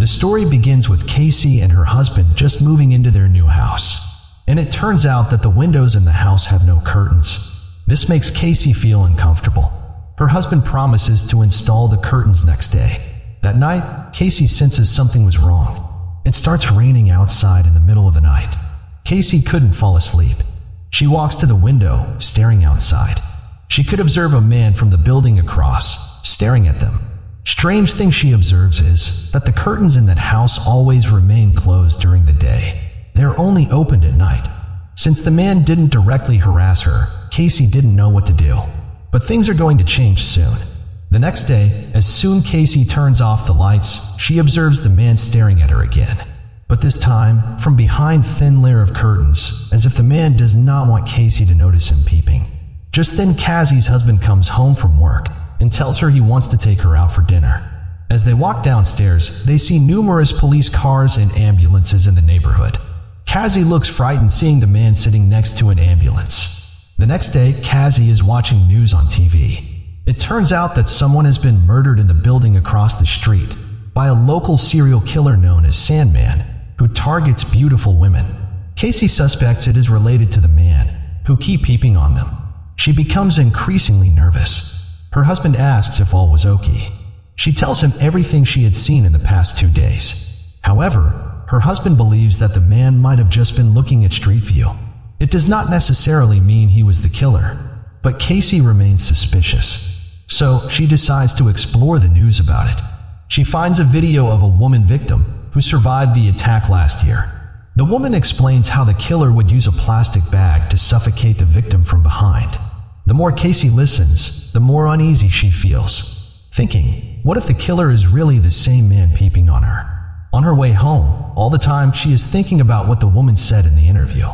story begins with Casey and her husband just moving into their new house. And it turns out that the windows in the house have no curtains. This makes Casey feel uncomfortable. Her husband promises to install the curtains next day. That night, Casey senses something was wrong. It starts raining outside in the middle of the night. Casey couldn't fall asleep. She walks to the window, staring outside. She could observe a man from the building across, staring at them. Strange thing she observes is that the curtains in that house always remain closed during the day. They're only opened at night. Since the man didn't directly harass her, Casey didn't know what to do. But things are going to change soon. The next day, as soon Casey turns off the lights, she observes the man staring at her again. But this time, from behind thin layer of curtains, as if the man does not want Casey to notice him peeping. Just then, Cassie's husband comes home from work and tells her he wants to take her out for dinner. As they walk downstairs, they see numerous police cars and ambulances in the neighborhood. Cassie looks frightened seeing the man sitting next to an ambulance. The next day, Cassie is watching news on TV. It turns out that someone has been murdered in the building across the street by a local serial killer known as Sandman, who targets beautiful women. Casey suspects it is related to the man, who keep peeping on them. She becomes increasingly nervous. Her husband asks if all was okay. She tells him everything she had seen in the past 2 days. However, her husband believes that the man might have just been looking at Street View. It does not necessarily mean he was the killer, but Casey remains suspicious. So she decides to explore the news about it. She finds a video of a woman victim who survived the attack last year. The woman explains how the killer would use a plastic bag to suffocate the victim from behind. The more Casey listens, the more uneasy she feels, thinking, what if the killer is really the same man peeping on her? On her way home, all the time she is thinking about what the woman said in the interview.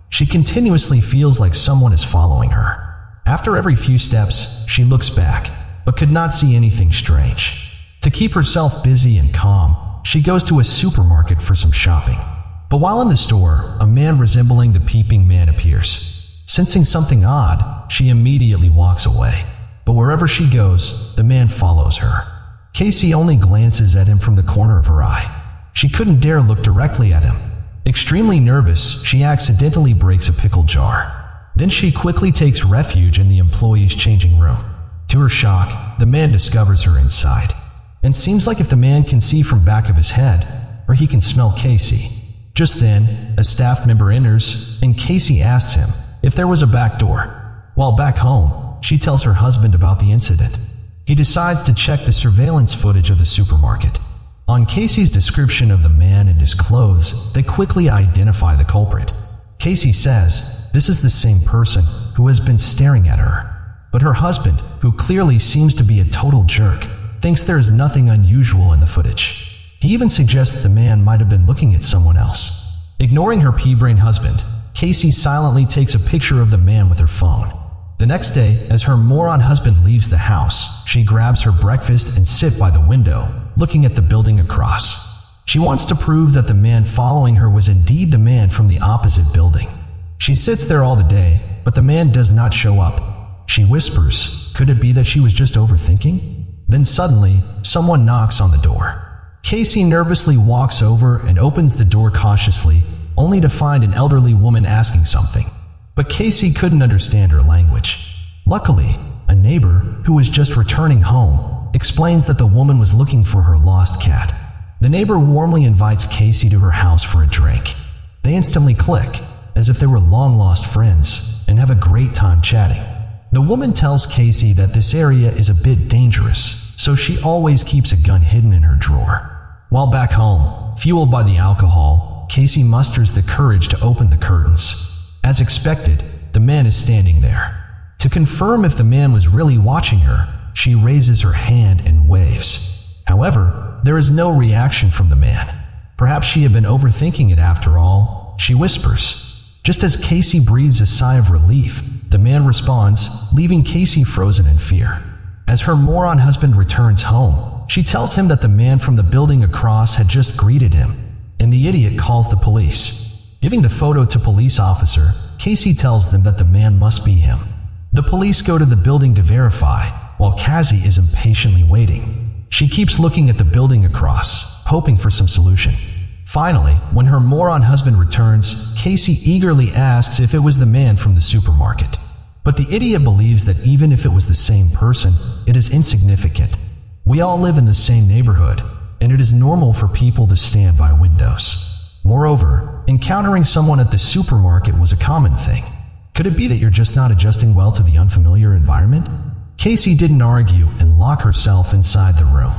She continuously feels like someone is following her. After every few steps, she looks back, but could not see anything strange. To keep herself busy and calm, she goes to a supermarket for some shopping. But while in the store, a man resembling the peeping man appears. Sensing something odd, she immediately walks away. But wherever she goes, the man follows her. Casey only glances at him from the corner of her eye. She couldn't dare look directly at him. Extremely nervous, she accidentally breaks a pickle jar. Then she quickly takes refuge in the employee's changing room. To her shock, the man discovers her inside. And seems like if the man can see from back of his head, or he can smell Casey. Just then, a staff member enters, and Casey asks him if there was a back door. While back home, she tells her husband about the incident. He decides to check the surveillance footage of the supermarket. On Casey's description of the man and his clothes, they quickly identify the culprit. Casey says this is the same person who has been staring at her. But her husband, who clearly seems to be a total jerk, thinks there is nothing unusual in the footage. He even suggests the man might have been looking at someone else. Ignoring her pea-brain husband, Casey silently takes a picture of the man with her phone. The next day, as her moron husband leaves the house, she grabs her breakfast and sits by the window, looking at the building across. She wants to prove that the man following her was indeed the man from the opposite building. She sits there all the day, but the man does not show up. She whispers, could it be that she was just overthinking? Then suddenly, someone knocks on the door. Casey nervously walks over and opens the door cautiously, only to find an elderly woman asking something. But Casey couldn't understand her language. Luckily, a neighbor, who was just returning home, explains that the woman was looking for her lost cat. The neighbor warmly invites Casey to her house for a drink. They instantly click, as if they were long-lost friends, and have a great time chatting. The woman tells Casey that this area is a bit dangerous, so she always keeps a gun hidden in her drawer. While back home, fueled by the alcohol, Casey musters the courage to open the curtains. As expected, the man is standing there. To confirm if the man was really watching her, she raises her hand and waves. However, there is no reaction from the man. Perhaps she had been overthinking it after all, she whispers. Just as Casey breathes a sigh of relief, the man responds, leaving Casey frozen in fear. As her moron husband returns home, she tells him that the man from the building across had just greeted him, and the idiot calls the police. Giving the photo to police officer, Casey tells them that the man must be him. The police go to the building to verify, while Cassie is impatiently waiting. She keeps looking at the building across, hoping for some solution. Finally, when her moron husband returns, Casey eagerly asks if it was the man from the supermarket. But the idiot believes that even if it was the same person, it is insignificant. We all live in the same neighborhood, and it is normal for people to stand by windows. Moreover, encountering someone at the supermarket was a common thing. Could it be that you're just not adjusting well to the unfamiliar environment? Casey didn't argue and lock herself inside the room.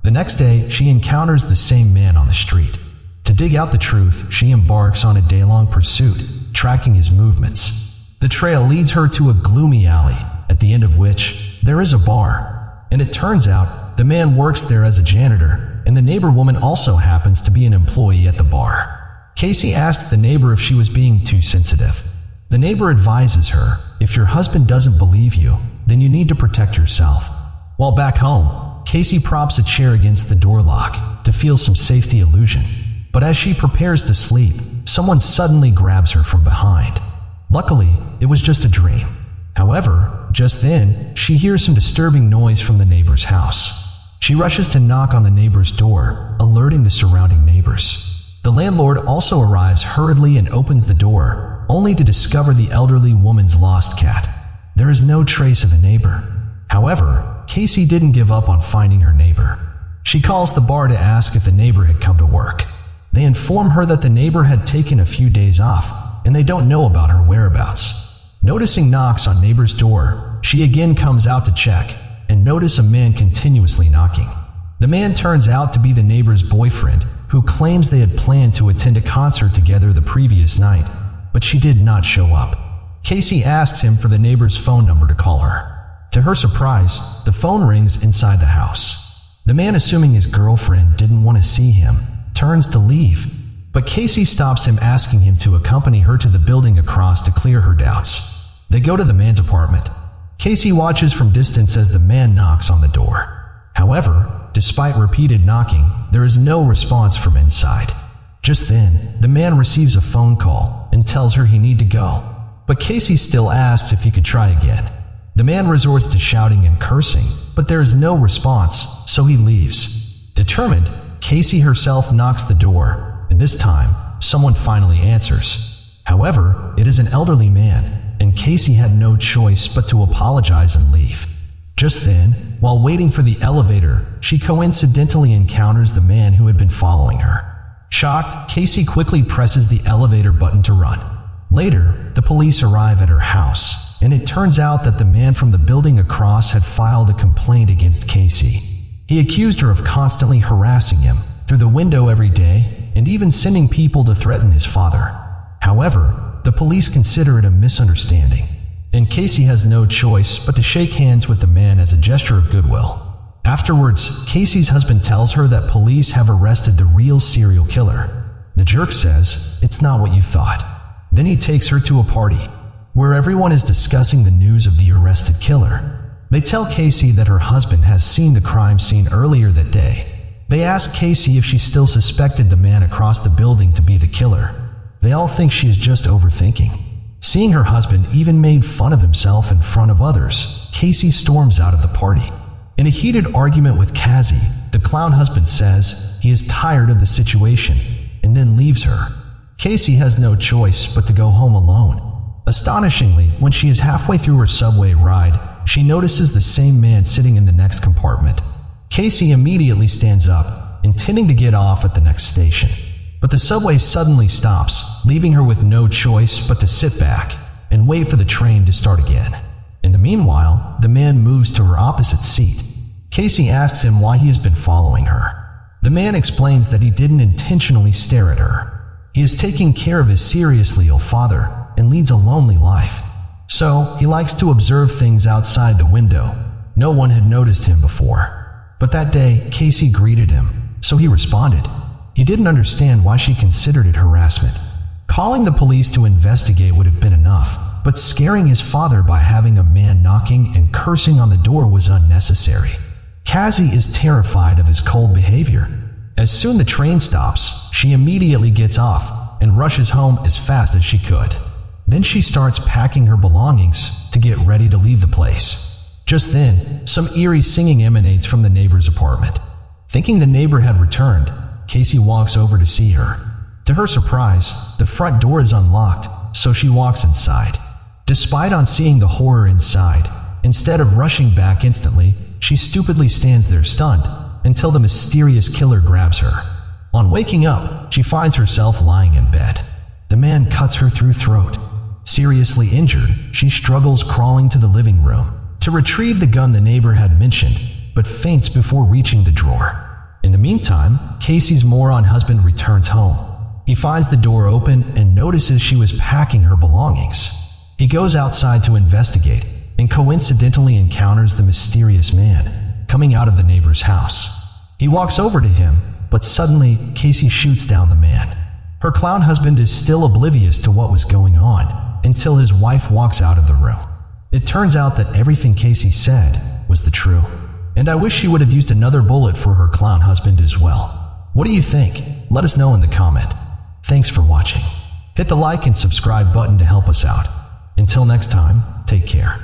The next day, she encounters the same man on the street. To dig out the truth, she embarks on a day-long pursuit, tracking his movements. The trail leads her to a gloomy alley, at the end of which there is a bar. And it turns out the man works there as a janitor, and the neighbor woman also happens to be an employee at the bar. Casey asks the neighbor if she was being too sensitive. The neighbor advises her, if your husband doesn't believe you, then you need to protect yourself. While back home, Casey props a chair against the door lock to feel some safety illusion. But as she prepares to sleep, someone suddenly grabs her from behind. Luckily, it was just a dream. However, just then, she hears some disturbing noise from the neighbor's house. She rushes to knock on the neighbor's door, alerting the surrounding neighbors. The landlord also arrives hurriedly and opens the door, only to discover the elderly woman's lost cat. There is no trace of a neighbor. However, Casey didn't give up on finding her neighbor. She calls the bar to ask if the neighbor had come to work. They inform her that the neighbor had taken a few days off, and they don't know about her whereabouts. Noticing knocks on neighbor's door, she again comes out to check, and notice a man continuously knocking. The man turns out to be the neighbor's boyfriend, who claims they had planned to attend a concert together the previous night, but she did not show up. Casey asks him for the neighbor's phone number to call her. To her surprise, the phone rings inside the house. The man, assuming his girlfriend didn't want to see him, turns to leave, but Casey stops him, asking him to accompany her to the building across to clear her doubts. They go to the man's apartment. Casey watches from distance as the man knocks on the door. However, despite repeated knocking, there is no response from inside. Just then, the man receives a phone call and tells her he needs to go, but Casey still asks if he could try again. The man resorts to shouting and cursing, but there is no response, so he leaves. Determined, Casey herself knocks the door, and this time, someone finally answers. However, it is an elderly man, and Casey had no choice but to apologize and leave. Just then, while waiting for the elevator, she coincidentally encounters the man who had been following her. Shocked, Casey quickly presses the elevator button to run. Later, the police arrive at her house, and it turns out that the man from the building across had filed a complaint against Casey. He accused her of constantly harassing him through the window every day and even sending people to threaten his father. However, the police consider it a misunderstanding, and Casey has no choice but to shake hands with the man as a gesture of goodwill. Afterwards, Casey's husband tells her that police have arrested the real serial killer. The jerk says, "It's not what you thought." Then he takes her to a party, where everyone is discussing the news of the arrested killer. They tell Casey that her husband has seen the crime scene earlier that day. They ask Casey if she still suspected the man across the building to be the killer. They all think she is just overthinking. Seeing her husband even made fun of himself in front of others, Casey storms out of the party. In a heated argument with Cassie, the clown husband says he is tired of the situation and then leaves her. Casey has no choice but to go home alone. Astonishingly, when she is halfway through her subway ride, she notices the same man sitting in the next compartment. Casey immediately stands up, intending to get off at the next station. But the subway suddenly stops, leaving her with no choice but to sit back and wait for the train to start again. In the meanwhile, the man moves to her opposite seat. Casey asks him why he has been following her. The man explains that he didn't intentionally stare at her. He is taking care of his seriously ill father and leads a lonely life. So, he likes to observe things outside the window. No one had noticed him before. But that day, Casey greeted him, so he responded. He didn't understand why she considered it harassment. Calling the police to investigate would have been enough, but scaring his father by having a man knocking and cursing on the door was unnecessary. Cassie is terrified of his cold behavior. As soon the train stops, she immediately gets off and rushes home as fast as she could. Then she starts packing her belongings to get ready to leave the place. Just then, some eerie singing emanates from the neighbor's apartment. Thinking the neighbor had returned, Casey walks over to see her. To her surprise, the front door is unlocked, so she walks inside. Despite on seeing the horror inside, instead of rushing back instantly, she stupidly stands there stunned until the mysterious killer grabs her. On waking up, she finds herself lying in bed. The man cuts her through throat. Seriously injured, she struggles crawling to the living room to retrieve the gun the neighbor had mentioned, but faints before reaching the drawer. In the meantime, Casey's moron husband returns home. He finds the door open and notices she was packing her belongings. He goes outside to investigate and coincidentally encounters the mysterious man coming out of the neighbor's house. He walks over to him, but suddenly Casey shoots down the man. Her clown husband is still oblivious to what was going on until his wife walks out of the room. It turns out that everything Casey said was the truth, and I wish she would have used another bullet for her clown husband as well. What do you think? Let us know in the comment. Thanks for watching. Hit the like and subscribe button to help us out. Until next time, take care.